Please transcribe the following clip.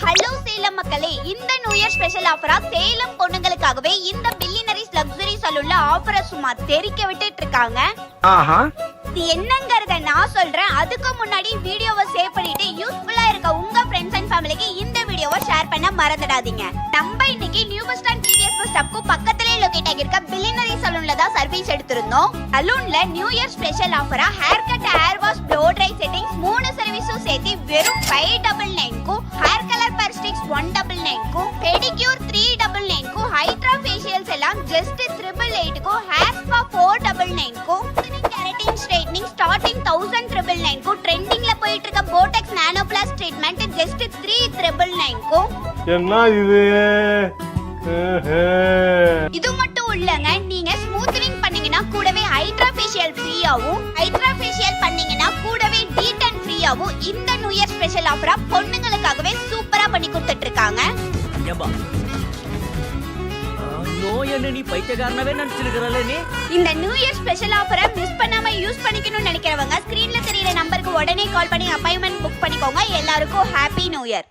Hello Salem மக்களே, இந்த new year special ஆஃபரா Salem பொண்ணுங்களுக்காகவே இந்த பில்லியனரிஸ் லக்ஸரி சலூன்ல ஆஃபரை சும்மா தெரிக்க விட்டுட்டு இருக்காங்க. இது என்னங்கறத நான் சொல்றேன். அதுக்கு முன்னாடி வீடியோவை சேவ் பண்ணிட்டு யூஸ்ஃபுல்லா இருக்க உங்க ஃப்ரெண்ட்ஸ் அண்ட் ஃபேமிலிக்கு இந்த வீடியோவை ஷேர் பண்ண மறந்துடாதீங்க. நம்ம இன்னைக்கு நியூ பஸ் ஸ்டாண்ட் டிடிஎஸ் பஸ் ஸ்டாப்க்கு பக்கத்திலே லொகேட் ஆகிருக்க பில்லியனரிஸ் சலூன்ல தான் சர்வீஸ் எடுத்திருந்தோம். சலூன்ல நியூ இயர் ஸ்பெஷல் ஆஃபரா hair cut, hair wash, blow dry settings 3 சர்வீஸும் சேர்த்து வெறும் 599 க்கு, ஹேர் கலர் பர் ஸ்டிக்ஸ் 199 க்கு, பெடிக்யூர் 399 க்கு, ஹைட்ரா ஃபேஷியல்ஸ் எல்லாம் ஜஸ்ட் 888 க்கு, ஹேர் ஸ்பா 499 க்கு, கெரட்டின் ஸ்ட்ரைட்னிங் ஸ்டார்டிங் 1999 க்கு, ட்ரெண்டிங்ல போயிட்டு இருக்க போடாக்ஸ் நானோ பிளாஸ் ட்ரீட்மென்ட் ஜஸ்ட் 3999 க்கு. என்ன இது மட்டும் இல்லங்க, நீங்க ஸ்மூத்னிங் பண்ணீங்கன்னா கூடவே ஹைட்ரா ஃபேஷியல் ஃப்ரீயாவும், ஹைட்ரா ஃபேஷியல் பண்ணீங்கன்னா கூடவே டீடன் ஃப்ரீயாவும் இந்த நியூ இயர் ஸ்பெஷல் ஆஃபரா பொண்ணுங்களுக்காகவே சூப்பரா பண்ணி கொடுத்துட்டு இருக்காங்க. நீ பைத்தியக்காரனவே நினைச்சிருக்கறல நீ. இந்த நியூ இயர் ஸ்பெஷல் ஆஃபரை மிஸ் பண்ணாம யூஸ் பண்ணிக்கணும்னு நினைக்கிறவங்க ஸ்கிரீன்ல தெரியற நம்பருக்கு உடனே கால் பண்ணி அப்பாயின்ட்மெண்ட் புக் பண்ணிக்கோங்க. எல்லாருக்கும் ஹாப்பி நியூ இயர்.